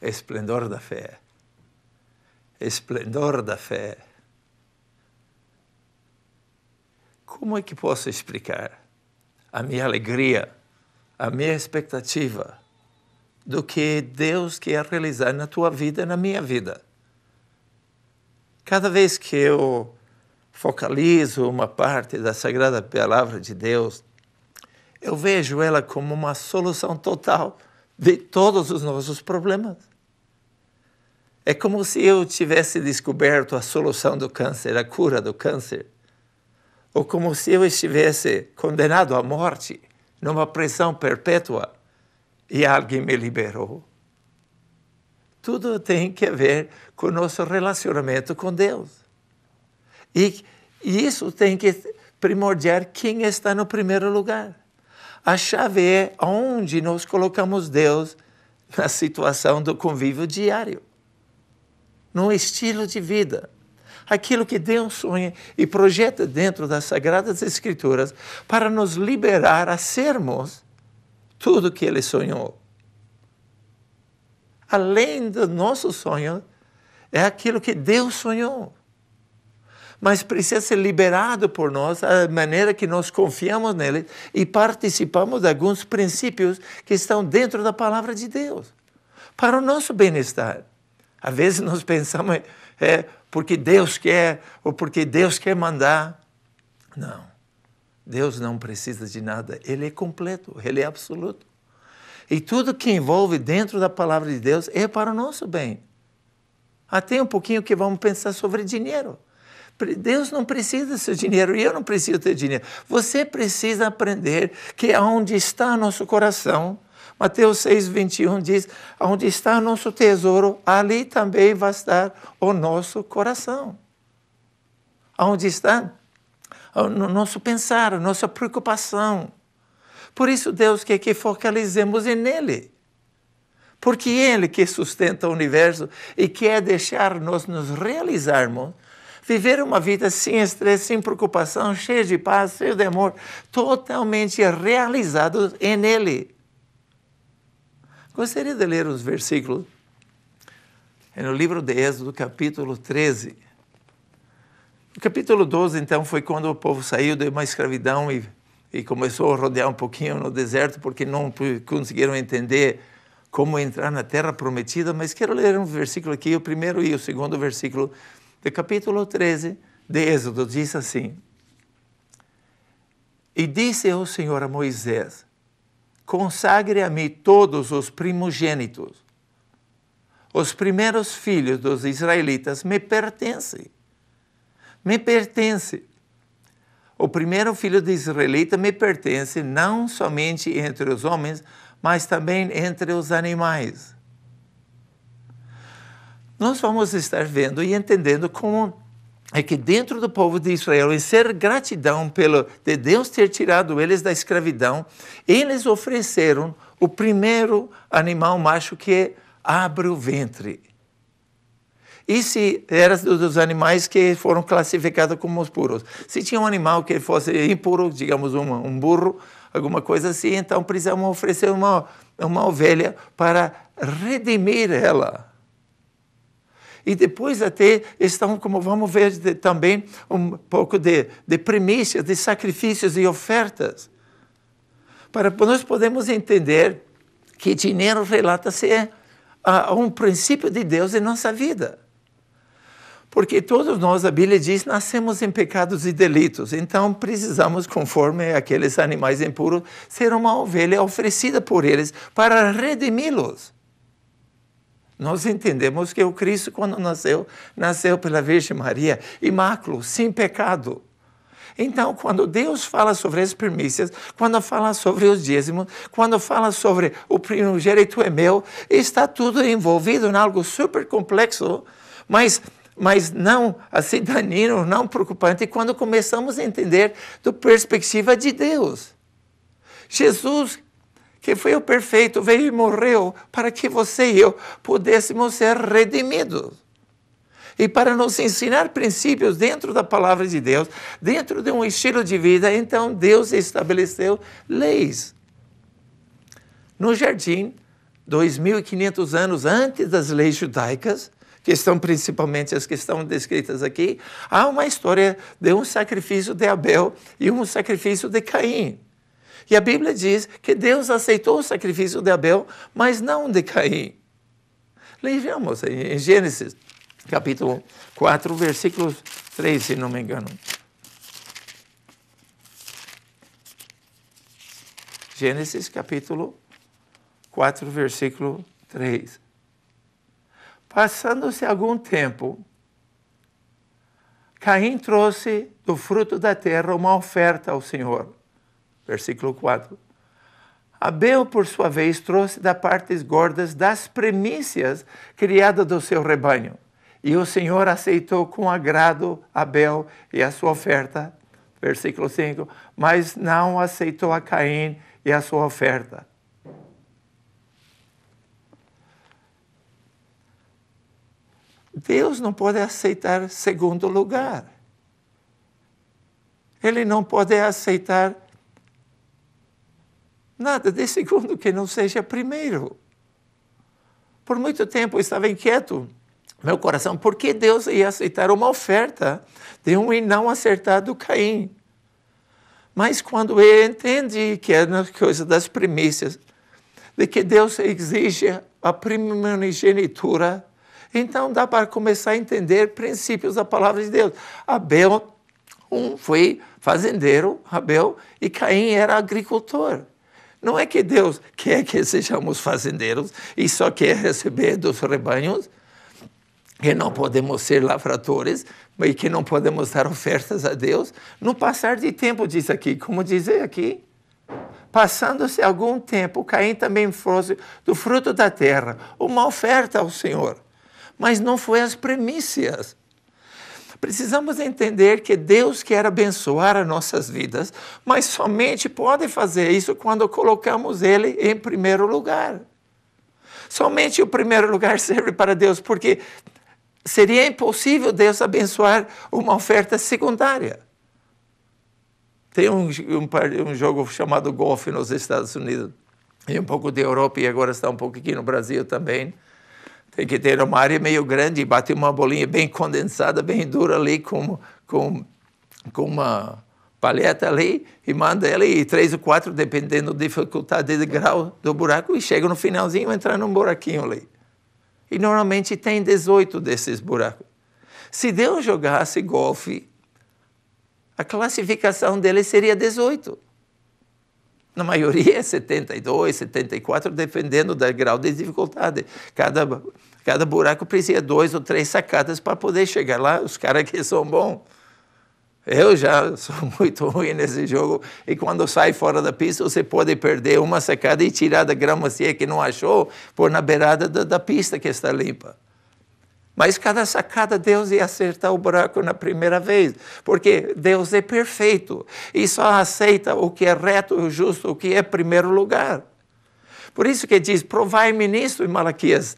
Esplendor da fé. Esplendor da fé. Como é que posso explicar a minha alegria, a minha expectativa do que Deus quer realizar na tua vida e na minha vida? Cada vez que eu focalizo uma parte da Sagrada Palavra de Deus, eu vejo ela como uma solução total de todos os nossos problemas. É como se eu tivesse descoberto a solução do câncer, a cura do câncer. Ou como se eu estivesse condenado à morte, numa prisão perpétua, e alguém me liberou. Tudo tem que ver com o nosso relacionamento com Deus. E isso tem que primordiar quem está no primeiro lugar. A chave é onde nós colocamos Deus na situação do convívio diário, no estilo de vida. Aquilo que Deus sonha e projeta dentro das Sagradas Escrituras para nos liberar a sermos tudo que Ele sonhou. Além do nosso sonho, é aquilo que Deus sonhou. Mas precisa ser liberado por nós a maneira que nós confiamos nele e participamos de alguns princípios que estão dentro da palavra de Deus, para o nosso bem-estar. Às vezes nós pensamos, porque Deus quer, ou porque Deus quer mandar. Não, Deus não precisa de nada, Ele é completo, Ele é absoluto. E tudo que envolve dentro da palavra de Deus é para o nosso bem. Até um pouquinho que vamos pensar sobre dinheiro. Deus não precisa do seu dinheiro e eu não preciso ter dinheiro. Você precisa aprender que onde está nosso coração, Mateus 6:21 diz, onde está nosso tesouro, ali também vai estar o nosso coração. Onde está o nosso pensar, a nossa preocupação. Por isso Deus quer que focalizemos nele. Porque Ele que sustenta o universo e quer deixar-nos nos realizarmos, viver uma vida sem estresse, sem preocupação, cheia de paz, cheia de amor, totalmente realizados nele. Gostaria de ler os versículos no livro de Êxodo, capítulo 13. O capítulo 12, então, foi quando o povo saiu de uma escravidão e começou a rodear um pouquinho no deserto, porque não conseguiram entender como entrar na terra prometida. Mas quero ler um versículo aqui, o primeiro e o segundo versículo do capítulo 13 de Êxodo. Diz assim: E disse o Senhor a Moisés, consagre a mim todos os primogênitos. Os primeiros filhos dos israelitas me pertencem. Me pertence. O primeiro filho de israelita me pertence não somente entre os homens, mas também entre os animais. Nós vamos estar vendo e entendendo como é que dentro do povo de Israel, em ser gratidão de Deus ter tirado eles da escravidão, eles ofereceram o primeiro animal macho que abre o ventre. Esse era dos animais que foram classificados como os puros. Se tinha um animal que fosse impuro, digamos um burro, alguma coisa assim, então precisamos oferecer uma ovelha para redimir ela. E depois até estão, como vamos ver também, um pouco de primícias, de sacrifícios e ofertas. Para nós podemos entender que dinheiro relata-se a um princípio de Deus em nossa vida. Porque todos nós, a Bíblia diz, nascemos em pecados e delitos. Então precisamos, conforme aqueles animais impuros, ser uma ovelha oferecida por eles para redimi-los. Nós entendemos que o Cristo, quando nasceu pela Virgem Maria, imáculo, sem pecado. Então, quando Deus fala sobre as primícias, quando fala sobre os dízimos, quando fala sobre o primogênito é meu, está tudo envolvido em algo super complexo, mas não assim danino, não preocupante, quando começamos a entender da perspectiva de Deus. Jesus, que foi o perfeito, veio e morreu para que você e eu pudéssemos ser redimidos. E para nos ensinar princípios dentro da palavra de Deus, dentro de um estilo de vida, então Deus estabeleceu leis. No jardim, 2.500 anos antes das leis judaicas, que estão principalmente as que estão descritas aqui, há uma história de um sacrifício de Abel e um sacrifício de Caim. E a Bíblia diz que Deus aceitou o sacrifício de Abel, mas não de Caim. Lejamos em Gênesis, capítulo 4, versículo 3, se não me engano. Gênesis, capítulo 4, versículo 3. Passando-se algum tempo, Caim trouxe do fruto da terra uma oferta ao Senhor. Versículo 4. Abel, por sua vez, trouxe das partes gordas das primícias criadas do seu rebanho. E o Senhor aceitou com agrado Abel e a sua oferta. Versículo 5. Mas não aceitou a Caim e a sua oferta. Deus não pode aceitar segundo lugar. Ele não pode aceitar nada de segundo que não seja primeiro. Por muito tempo eu estava inquieto, meu coração, por que Deus ia aceitar uma oferta de um e não acertado Caim? Mas quando eu entendi que é na coisa das primícias, de que Deus exige a primogenitura, então dá para começar a entender princípios da palavra de Deus. Abel foi fazendeiro, Abel, e Caim era agricultor. Não é que Deus quer que sejamos fazendeiros e só quer receber dos rebanhos, que não podemos ser lavradores, e que não podemos dar ofertas a Deus. No passar de tempo, diz aqui, como diz aqui, passando-se algum tempo, Caim também trouxe do fruto da terra uma oferta ao Senhor. Mas não foi as primícias. Precisamos entender que Deus quer abençoar as nossas vidas, mas somente pode fazer isso quando colocamos Ele em primeiro lugar. Somente o primeiro lugar serve para Deus, porque seria impossível Deus abençoar uma oferta secundária. Tem um jogo chamado golfe nos Estados Unidos, e um pouco da Europa, e agora está um pouco aqui no Brasil também. Tem que ter uma área meio grande e bater uma bolinha bem condensada, bem dura ali, com uma palheta ali, e manda ela, e 3 ou 4, dependendo da dificuldade de grau do buraco, e chega no finalzinho e entra num buraquinho ali. E normalmente tem 18 desses buracos. Se Deus jogasse golfe, a classificação dele seria 18. Na maioria é 72, 74, dependendo do grau de dificuldade. Cada buraco precisa 2 ou 3 sacadas para poder chegar lá, os caras que são bons. Eu já sou muito ruim nesse jogo, e quando sai fora da pista, você pode perder uma sacada e tirar da grama se é que não achou, pôr na beirada da pista que está limpa. Mas cada sacada Deus ia acertar o buraco na primeira vez, porque Deus é perfeito e só aceita o que é reto e justo, o que é primeiro lugar. Por isso que diz, provai-me nisto em Malaquias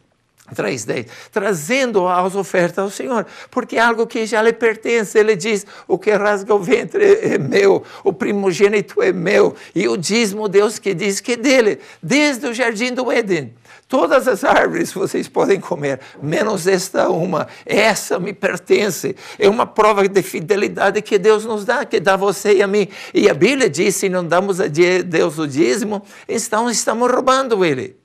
3:10, trazendo as ofertas ao Senhor, porque é algo que já lhe pertence. Ele diz, o que rasga o ventre é meu, o primogênito é meu, e o dízimo Deus que diz que é dele, desde o jardim do Éden. Todas as árvores vocês podem comer, menos esta uma. Essa me pertence. É uma prova de fidelidade que Deus nos dá, que dá a você e a mim. E a Bíblia diz, se não damos a Deus o dízimo, então estamos roubando Ele.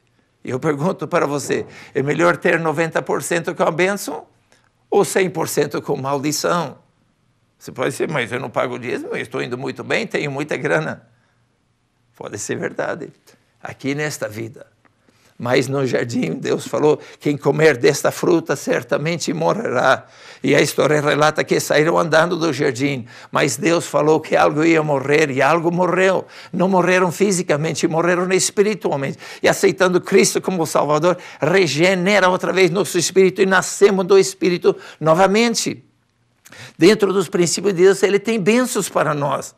E eu pergunto para você, é melhor ter 90% com a bênção ou 100% com maldição? Você pode dizer, mas eu não pago o dízimo, eu estou indo muito bem, tenho muita grana. Pode ser verdade, aqui nesta vida. Mas no jardim, Deus falou, quem comer desta fruta certamente morrerá. E a história relata que saíram andando do jardim, mas Deus falou que algo ia morrer, e algo morreu. Não morreram fisicamente, morreram espiritualmente. E aceitando Cristo como Salvador, regenera outra vez nosso espírito e nascemos do Espírito novamente. Dentro dos princípios de Deus, Ele tem bênçãos para nós.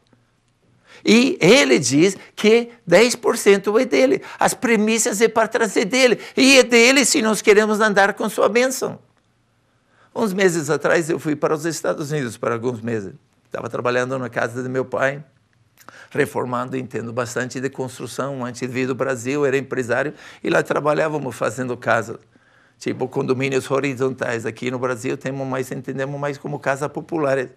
E Ele diz que 10% é dele. As primícias é para trazer dele. E é dele se nós queremos andar com sua bênção. Uns meses atrás eu fui para os Estados Unidos, para alguns meses. Estava trabalhando na casa do meu pai. reformado, entendo bastante de construção. Antes de vir do Brasil, era empresário e lá trabalhávamos fazendo casas, tipo condomínios horizontais. Aqui no Brasil entendemos mais como casas populares.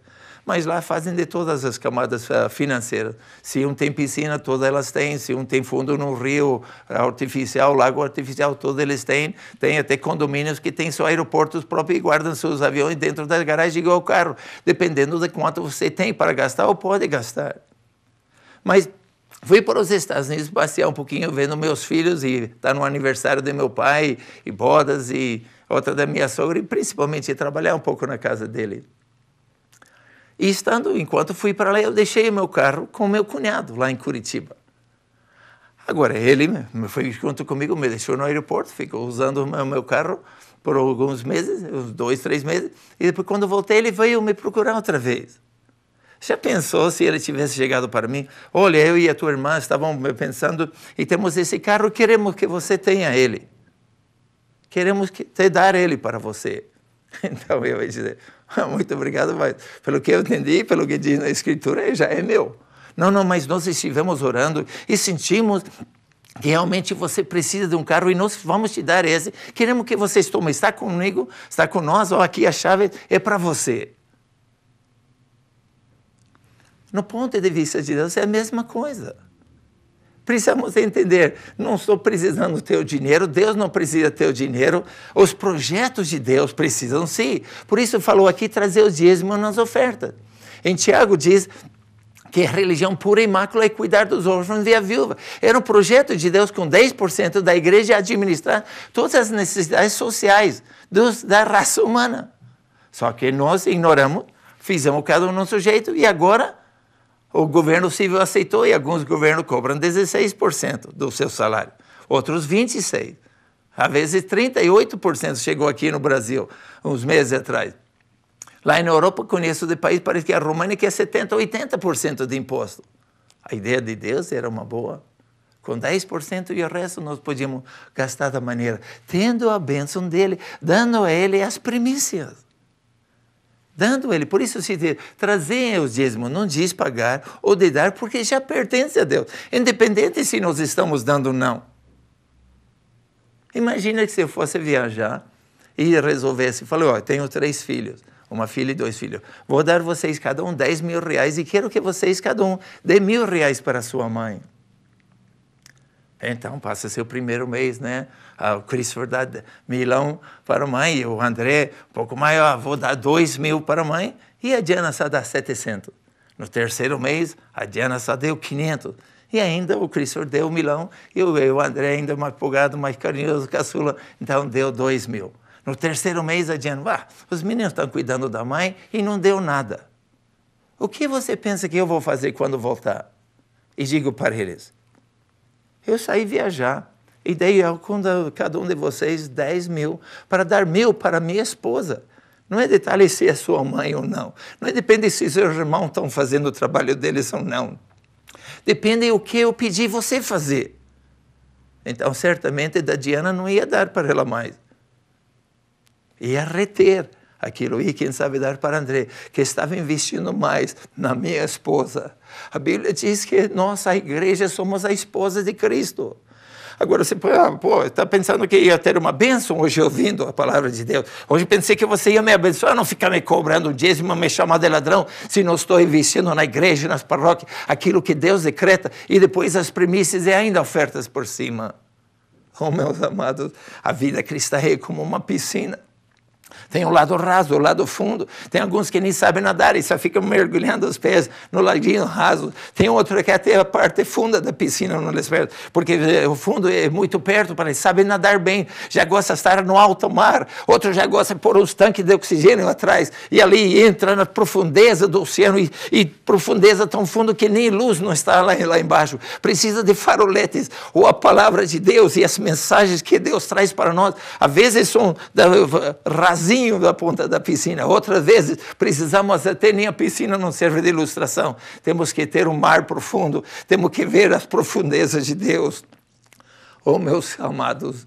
Mas lá fazem de todas as camadas financeiras. Se um tem piscina, todas elas têm. Se um tem fundo no rio artificial, lago artificial, todos eles têm. Tem até condomínios que têm seus aeroportos próprios e guardam seus aviões dentro da garagem igual o carro, dependendo de quanto você tem para gastar ou pode gastar. Mas fui para os Estados Unidos passear um pouquinho, vendo meus filhos, e está no aniversário de meu pai, e bodas, e outra da minha sogra, e principalmente trabalhar um pouco na casa dele. E enquanto fui para lá, eu deixei o meu carro com o meu cunhado, lá em Curitiba. Agora, ele foi junto comigo, me deixou no aeroporto, ficou usando o meu carro por alguns meses, uns 2, 3 meses, e depois, quando voltei, ele veio me procurar outra vez. Já pensou se ele tivesse chegado para mim? Olha, eu e a tua irmã estavam pensando, e temos esse carro, queremos que você tenha ele. Queremos te dar ele para você. Então eu ia dizer, muito obrigado, mas pelo que eu entendi, pelo que diz na Escritura, já é meu. Não, mas nós estivemos orando e sentimos que realmente você precisa de um carro e nós vamos te dar esse. Queremos que você tome, está comigo, está com nós, ou aqui a chave é para você. No ponto de vista de Deus é a mesma coisa. Precisamos entender, não estou precisando do teu dinheiro, Deus não precisa do teu dinheiro, os projetos de Deus precisam sim. Por isso falou aqui, trazer o dízimo nas ofertas. Em Tiago diz que a religião pura e imácula é cuidar dos órfãos e a viúva. Era um projeto de Deus com 10% da igreja administrar todas as necessidades sociais da raça humana. Só que nós ignoramos, fizemos cada um no nosso jeito e agora o governo civil aceitou e alguns governos cobram 16% do seu salário, outros 26%. Às vezes 38% chegou aqui no Brasil, uns meses atrás. Lá na Europa, conheço de país, parece que a România quer 70%, 80% de imposto. A ideia de Deus era uma boa. Com 10% e o resto nós podíamos gastar da maneira, tendo a bênção dele, dando a ele as primícias. Dando ele, por isso se diz, trazer os dízimos, não diz pagar ou de dar, porque já pertence a Deus, independente se nós estamos dando ou não. Imagina que se eu fosse viajar e resolvesse, falei, tenho 3 filhos, uma filha e 2 filhos, vou dar vocês cada um 10 mil reais e quero que vocês cada um dê R$1.000 para a sua mãe. Então, passa seu primeiro mês, né? O Christopher dá 1.000 para a mãe, e o André, um pouco mais, vou dar 2.000 para a mãe, e a Diana só dá 700. No terceiro mês, a Diana só deu 500. E ainda o Christopher deu 1.000, e o André ainda mais empolgado, mais carinhoso, caçula, então deu 2.000. No terceiro mês, a Diana, os meninos estão cuidando da mãe e não deu nada. O que você pensa que eu vou fazer quando voltar? E digo para eles, eu saí viajar e dei a cada um de vocês 10.000 para dar 1.000 para minha esposa. Não é detalhe se é sua mãe ou não. Não é depende se seus irmãos estão fazendo o trabalho deles ou não. Depende o que eu pedi você fazer. Então, certamente, da Diana não ia dar para ela mais. Ia reter aquilo e, quem sabe, dar para André, que estava investindo mais na minha esposa. A Bíblia diz que nós, a igreja, somos a esposa de Cristo. Agora você está pensando que ia ter uma bênção hoje ouvindo a palavra de Deus. Hoje pensei que você ia me abençoar, não ficar me cobrando o dízimo, me chamar de ladrão, se não estou investindo na igreja, nas paróquias, aquilo que Deus decreta, e depois as primícias e ainda ofertas por cima. Oh, meus amados, a vida cristã é como uma piscina. Tem o lado raso, o lado fundo. Tem alguns que nem sabem nadar e só ficam mergulhando os pés no ladinho raso. Tem outro que até a parte funda da piscina não les perde, porque o fundo é muito perto, para eles sabem nadar bem. Já gosta de estar no alto mar. Outro já gosta de pôr os tanques de oxigênio atrás e ali entra na profundeza do oceano e profundeza tão fundo que nem luz não está lá embaixo. Precisa de faroletes ou a palavra de Deus e as mensagens que Deus traz para nós. Às vezes são rasinho da ponta da piscina. Outras vezes precisamos até nem a piscina não serve de ilustração. Temos que ter um mar profundo. Temos que ver as profundezas de Deus. Oh, meus amados,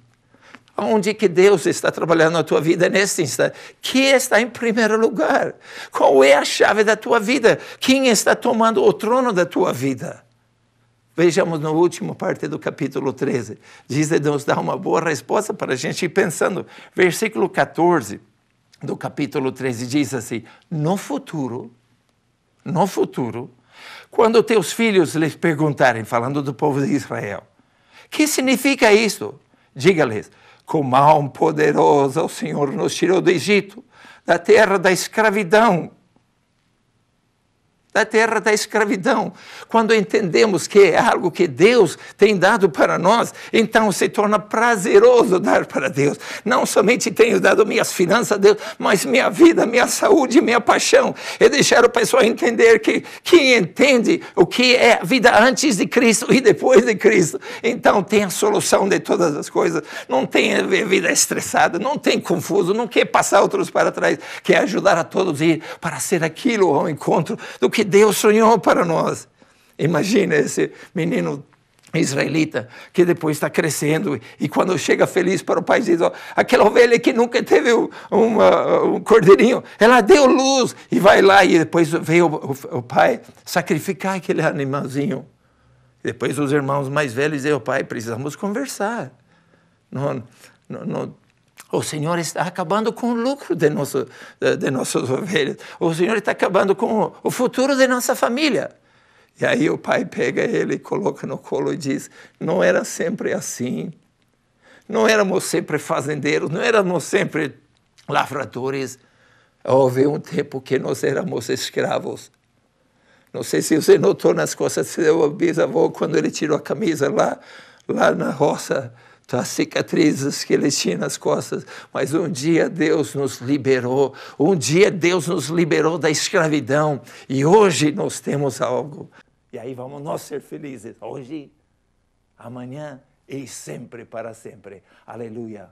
Onde que Deus está trabalhando na tua vida neste instante? Quem está em primeiro lugar? Qual é a chave da tua vida? Quem está tomando o trono da tua vida? Vejamos na última parte do capítulo 13. Nos dá uma boa resposta para a gente ir pensando. Versículo 14 do capítulo 13 diz assim: no futuro, quando teus filhos lhes perguntarem, falando do povo de Israel, que significa isso? Diga-lhes: com mão poderosa o Senhor nos tirou do Egito, da terra da escravidão. Da terra da escravidão. Quando entendemos que é algo que Deus tem dado para nós, então se torna prazeroso dar para Deus. Não somente tenho dado minhas finanças a Deus, mas minha vida, minha saúde, minha paixão. E deixar o pessoal entender que quem entende o que é a vida antes de Cristo e depois de Cristo, então tem a solução de todas as coisas. Não tem a vida estressada, não tem confuso, não quer passar outros para trás, quer ajudar a todos a ir para ser aquilo ao encontro do que Deus sonhou para nós. Imagina esse menino israelita que depois está crescendo e quando chega feliz para o pai diz: ó, aquela ovelha que nunca teve um cordeirinho, ela deu luz, e vai lá e depois veio o pai sacrificar aquele animalzinho. E depois os irmãos mais velhos dizem: o pai, precisamos conversar. O Senhor está acabando com o lucro de nossas ovelhas. O Senhor está acabando com o futuro de nossa família. E aí o pai pega ele, coloca no colo e diz: não era sempre assim. Não éramos sempre fazendeiros, não éramos sempre lavradores. Houve um tempo que nós éramos escravos. Não sei se você notou nas costas do seu bisavô, quando ele tirou a camisa lá na roça, as cicatrizes que ele tinha nas costas, mas um dia Deus nos liberou, da escravidão, e hoje nós temos algo, e aí vamos nós ser felizes, hoje, amanhã e sempre para sempre, aleluia.